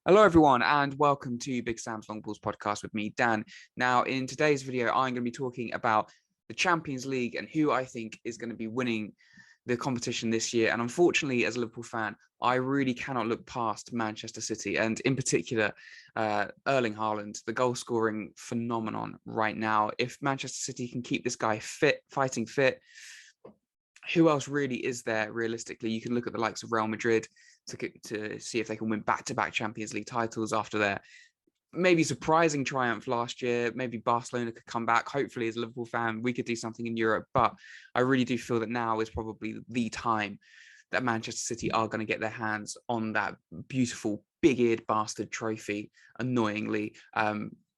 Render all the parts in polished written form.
Hello, everyone, and welcome to Big Sam's Long Balls podcast with me, Dan. Now, in today's video, I'm going to be talking about the Champions League and who I think is going to be winning the competition this year. And unfortunately, as a Liverpool fan, I really cannot look past Manchester City, and in particular, Erling Haaland, the goal-scoring phenomenon right now. If Manchester City can keep this guy fit, fighting fit, who else really is there realistically? You can look at the likes of Real Madrid to see if they can win back-to-back Champions League titles after their maybe surprising triumph last year. Maybe Barcelona could come back. Hopefully, as a Liverpool fan, we could do something in Europe. But I really do feel that now is probably the time that Manchester City are going to get their hands on that beautiful big-eared bastard trophy, annoyingly.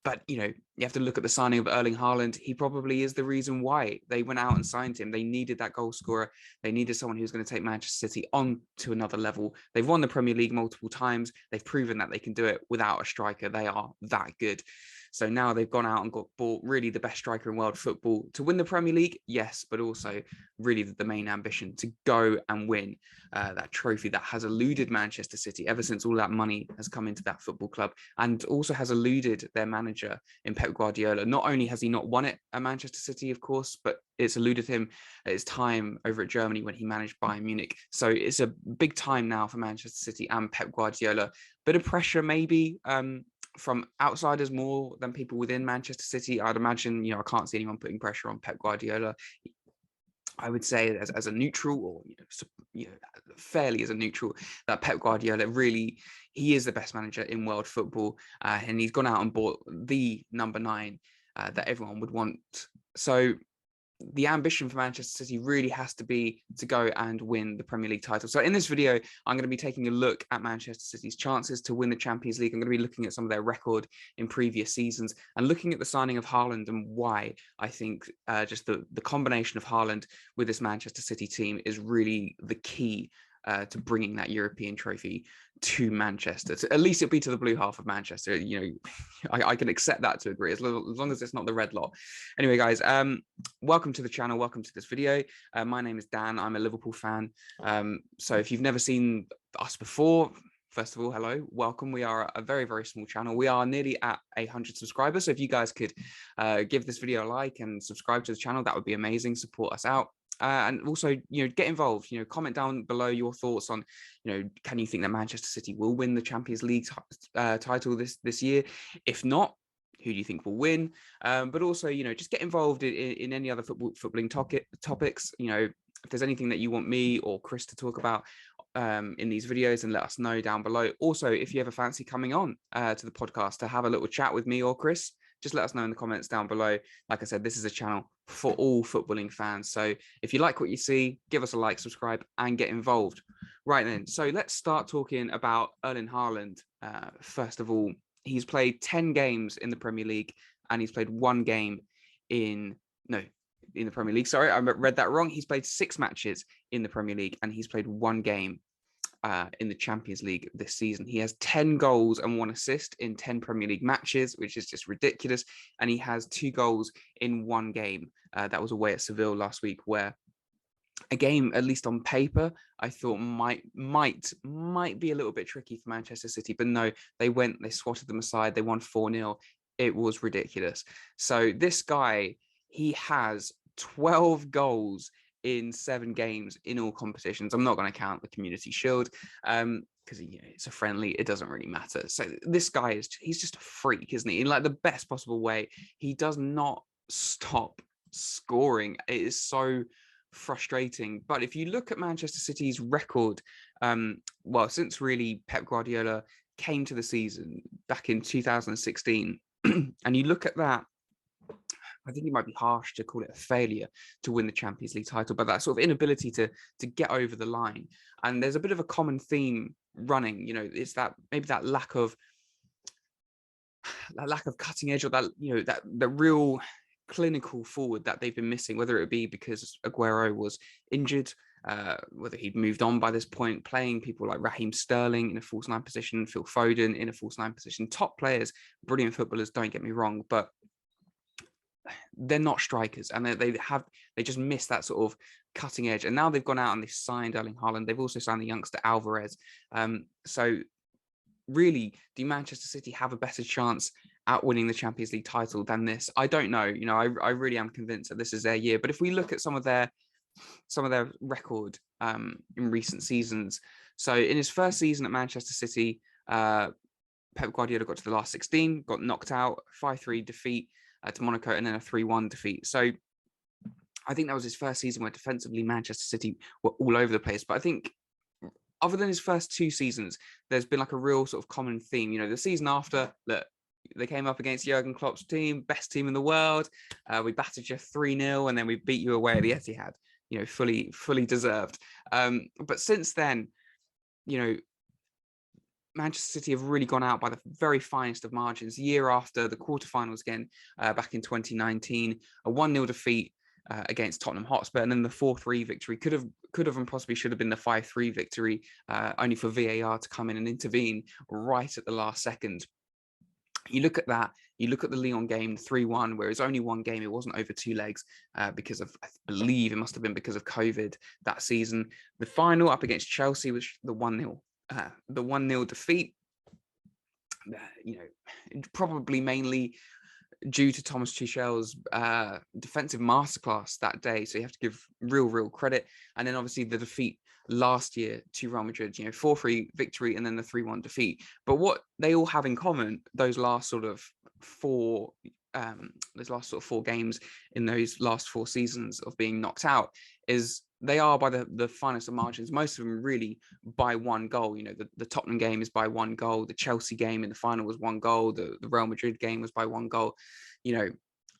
But, you have to look at the signing of Erling Haaland. He probably is the reason why they went out and signed him. They needed that goal scorer. They needed someone who's going to take Manchester City on to another level. They've won the Premier League multiple times. They've proven that they can do it without a striker. They are that good. So now they've gone out and bought really the best striker in world football to win the Premier League, yes, but also really the main ambition to go and win that trophy that has eluded Manchester City ever since all that money has come into that football club, and also has eluded their manager in Pep Guardiola. Not only has he not won it at Manchester City, of course, but it's eluded him at his time over at Germany when he managed Bayern Munich. So it's a big time now for Manchester City and Pep Guardiola. Bit of pressure maybe from outsiders more than people within Manchester City. I'd imagine, I can't see anyone putting pressure on Pep Guardiola. I would say as a neutral, or fairly as a neutral, that Pep Guardiola really, he is the best manager in world football, and he's gone out and bought the number 9 that everyone would want. So the ambition for Manchester City really has to be to go and win the Premier League title. So in this video, I'm going to be taking a look at Manchester City's chances to win the Champions League. I'm going to be looking at some of their record in previous seasons and looking at the signing of Haaland and why I think just the combination of Haaland with this Manchester City team is really the key to bringing that European trophy to Manchester. At least it'll be to the blue half of Manchester. I can accept that to a degree, as long as it's not the red lot. Anyway, guys, welcome to the channel. Welcome to this video. My name is Dan. I'm a Liverpool fan. So if you've never seen us before, first of all, hello, welcome. We are a very, very small channel. We are nearly at 100 subscribers. So if you guys could give this video a like and subscribe to the channel, that would be amazing. Support us out. And also, get involved, comment down below your thoughts on, can you think that Manchester City will win the Champions League title this year? If not, who do you think will win? But also, just get involved in any other footballing topics. If there's anything that you want me or Chris to talk about in these videos, and let us know down below. Also, if you ever fancy coming on to the podcast to have a little chat with me or Chris, just let us know in the comments down below. Like I said, this is a channel for all footballing fans. So if you like what you see, give us a like, subscribe, and get involved. Right then, so let's start talking about Erling Haaland. First of all, he's played 10 games in the Premier League, and he's played 1 game in the Premier League. Sorry, I read that wrong. He's played 6 matches in the Premier League, and he's played 1 game in the Champions League this season. He has 10 goals and 1 assist in 10 Premier League matches, which is just ridiculous. And he has 2 goals in 1 game. That was away at Seville last week, where a game, at least on paper, I thought might be a little bit tricky for Manchester City. But no, they swatted them aside. They won 4-0. It was ridiculous. So this guy, he has 12 goals in 7 games in all competitions. I'm not going to count the Community Shield because it's a friendly. It doesn't really matter. So this guy he's just a freak, isn't he? In like the best possible way. He does not stop scoring. It is so frustrating. But if you look at Manchester City's record, since really Pep Guardiola came to the season back in 2016, and you look at that, I think it might be harsh to call it a failure to win the Champions League title, but that sort of inability to get over the line. And there's a bit of a common theme running, it's that maybe that lack of cutting edge, or that the real clinical forward that they've been missing, whether it be because Aguero was injured, whether he'd moved on by this point, playing people like Raheem Sterling in a false 9 position, Phil Foden in a false 9 position, top players, brilliant footballers, don't get me wrong, but they're not strikers, and they just miss that sort of cutting edge. And now they've gone out and they've signed Erling Haaland. They've also signed the youngster Alvarez. So really, do Manchester City have a better chance at winning the Champions League title than this? I don't know. I really am convinced that this is their year. But if we look at some of their record in recent seasons, so in his first season at Manchester City, Pep Guardiola got to the last 16, got knocked out, 5-3 defeat to Monaco, and then a 3-1 defeat. So I think that was his first season where defensively Manchester City were all over the place. But I think other than his first 2 seasons, there's been like a real sort of common theme. The season after, look, they came up against Jurgen Klopp's team, best team in the world. We battered you 3-0, and then we beat you away at the Etihad. Fully deserved. But since then, Manchester City have really gone out by the very finest of margins. The year after, the quarterfinals again, back in 2019, a 1-0 defeat against Tottenham Hotspur, and then the 4-3 victory could have and possibly should have been the 5-3 victory, only for VAR to come in and intervene right at the last second. You look at that, you look at the Lyon game, 3-1, where it was only one game, it wasn't over 2 legs, because of, I believe it must have been because of COVID that season. The final up against Chelsea was the 1-0 defeat, probably mainly due to Thomas Tuchel's defensive masterclass that day. So you have to give real credit. And then obviously the defeat last year to Real Madrid, 4-3 victory and then the 3-1 defeat. But what they all have in common, those last sort of 4 games in those last 4 seasons of being knocked out, is they are by the finest of margins, most of them really by 1 goal. The Tottenham game is by 1 goal. The Chelsea game in the final was 1 goal. The Real Madrid game was by 1 goal.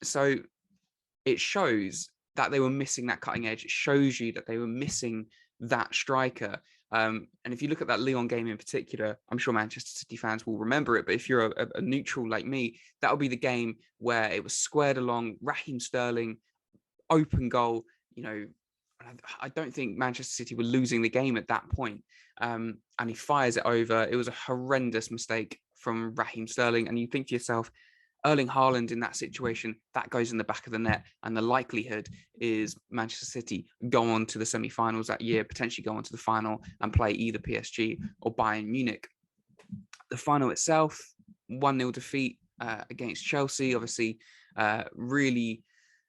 So it shows that they were missing that cutting edge. It shows you that they were missing that striker. And if you look at that Lyon game in particular, I'm sure Manchester City fans will remember it. But if you're a neutral like me, that'll be the game where it was squared along, Raheem Sterling, open goal. I don't think Manchester City were losing the game at that point. And he fires it over. It was a horrendous mistake from Raheem Sterling. And you think to yourself, Erling Haaland in that situation, that goes in the back of the net. And the likelihood is Manchester City go on to the semi-finals that year, potentially go on to the final and play either PSG or Bayern Munich. The final itself, 1-0 defeat against Chelsea, obviously really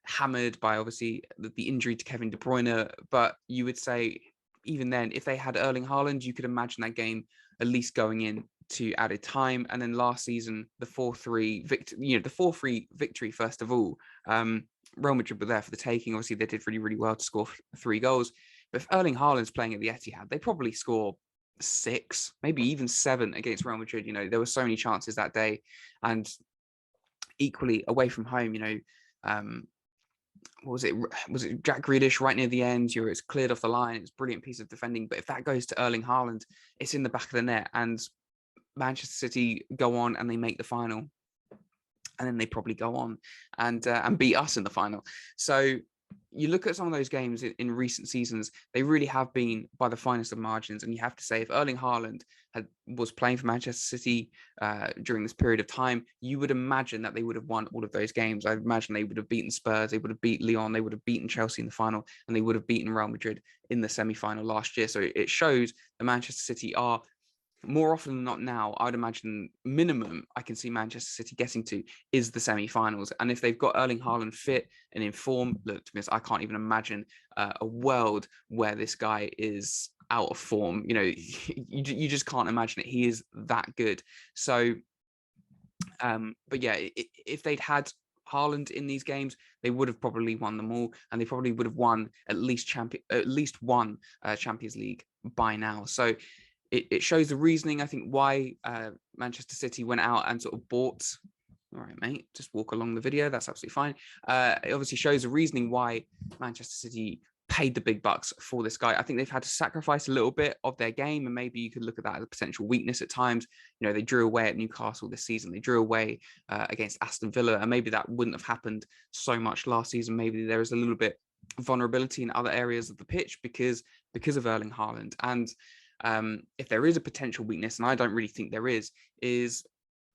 hammered by obviously the injury to Kevin De Bruyne. But you would say even then, if they had Erling Haaland, you could imagine that game at least going in to added time. And then last season, the 4-3 victory, first of all, Real Madrid were there for the taking. Obviously, they did really well to score 3 goals. But if Erling Haaland's playing at the Etihad, they probably score 6, maybe even 7 against Real Madrid. There were so many chances that day. And equally away from home, what was it? Was it Jack Grealish right near the end? It's cleared off the line. It's a brilliant piece of defending. But if that goes to Erling Haaland, it's in the back of the net. And Manchester City go on and they make the final. And then they probably go on and beat us in the final. So you look at some of those games in recent seasons, they really have been by the finest of margins. And you have to say, if Erling Haaland was playing for Manchester City during this period of time, you would imagine that they would have won all of those games. I imagine they would have beaten Spurs, they would have beaten Lyon, they would have beaten Chelsea in the final, and they would have beaten Real Madrid in the semi-final last year. So it shows that Manchester City are, more often than not now, I would imagine minimum I can see Manchester City getting to is the semi-finals. And if they've got Erling Haaland fit and in form, look, to be honest, I can't even imagine a world where this guy is out of form. You just can't imagine it. He is that good. So, but yeah, if they'd had Haaland in these games, they would have probably won them all, and they probably would have won at least one Champions League by now. So it shows the reasoning, I think, why Manchester City went out and sort of bought. All right, mate, just walk along the video. That's absolutely fine. It obviously shows the reasoning why Manchester City paid the big bucks for this guy. I think they've had to sacrifice a little bit of their game, and maybe you could look at that as a potential weakness at times. They drew away at Newcastle this season. They drew away against Aston Villa, and maybe that wouldn't have happened so much last season. Maybe there is a little bit vulnerability in other areas of the pitch because of Erling Haaland. And if there is a potential weakness, and I don't really think there is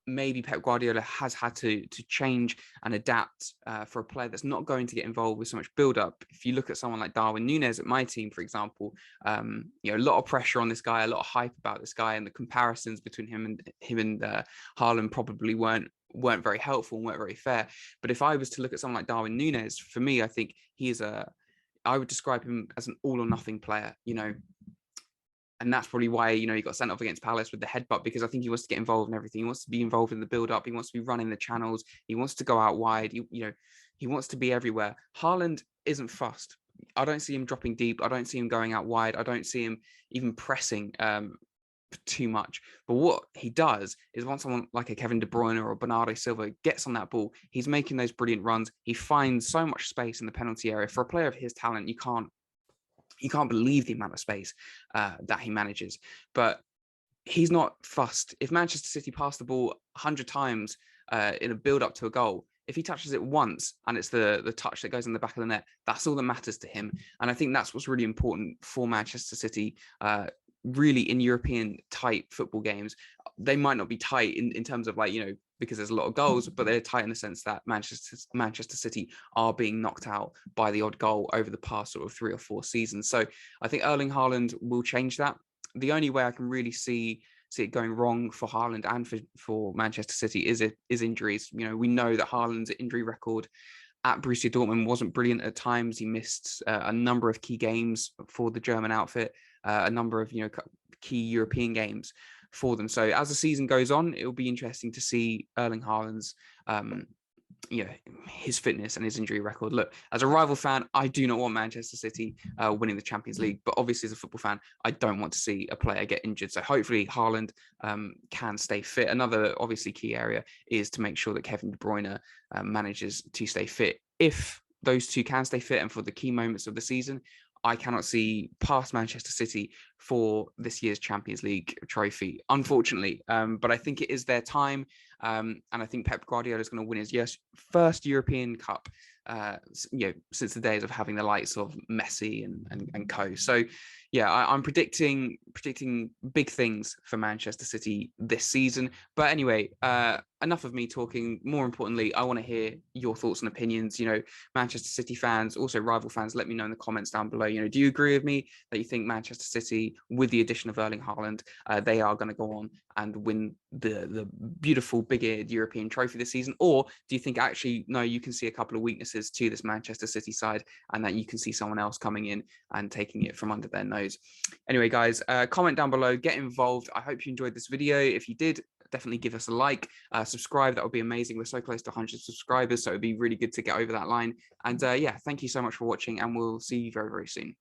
maybe Pep Guardiola has had to change and adapt for a player that's not going to get involved with so much build-up. If you look at someone like Darwin Núñez at my team, for example, a lot of pressure on this guy, a lot of hype about this guy, and the comparisons between him and Haaland probably weren't very helpful and weren't very fair. But if I was to look at someone like Darwin Núñez, for me, I think I would describe him as an all or nothing player, and that's probably why, he got sent off against Palace with the headbutt, because I think he wants to get involved in everything. He wants to be involved in the build-up. He wants to be running the channels. He wants to go out wide. He wants to be everywhere. Haaland isn't fussed. I don't see him dropping deep. I don't see him going out wide. I don't see him even pressing too much. But what he does is, once someone like a Kevin De Bruyne or Bernardo Silva gets on that ball, he's making those brilliant runs. He finds so much space in the penalty area. For a player of his talent, you can't believe the amount of space that he manages. But he's not fussed. If Manchester City pass the ball 100 times in a build-up to a goal, if he touches it once and it's the touch that goes in the back of the net, that's all that matters to him. And I think that's what's really important for Manchester City, really in European tight football games. They might not be tight in terms of because there's a lot of goals, but they're tight in the sense that Manchester City are being knocked out by the odd goal over the past sort of 3 or 4 seasons. So I think Erling Haaland will change that. The only way I can really see it going wrong for Haaland and for Manchester City is injuries. We know that Haaland's injury record at Borussia Dortmund wasn't brilliant at times. He missed a number of key games for the German outfit, a number of key European games for them. So as the season goes on, it will be interesting to see Erling Haaland's his fitness and his injury record. Look, as a rival fan, I do not want Manchester City winning the Champions League, but obviously as a football fan, I don't want to see a player get injured. So hopefully Haaland can stay fit. Another obviously key area is to make sure that Kevin De Bruyne manages to stay fit. If those two can stay fit and for the key moments of the season, I cannot see past Manchester City for this year's Champions League trophy, unfortunately. But I think it is their time. And I think Pep Guardiola is going to win his first European Cup, since the days of having the likes of Messi and co. So, yeah, I'm predicting big things for Manchester City this season. But anyway, enough of me talking. More importantly, I want to hear your thoughts and opinions. Manchester City fans, also rival fans, let me know in the comments down below. Do you agree with me that you think Manchester City, with the addition of Erling Haaland, they are going to go on and win the beautiful big-eared European trophy this season? Or do you think actually, no, you can see a couple of weaknesses to this Manchester City side and that you can see someone else coming in and taking it from under their nose? Anyway, guys, comment down below, get involved. I hope you enjoyed this video. If you did, definitely give us a like, subscribe. That would be amazing. We're so close to 100 subscribers, so it'd be really good to get over that line. And yeah, thank you so much for watching, and we'll see you very, very soon.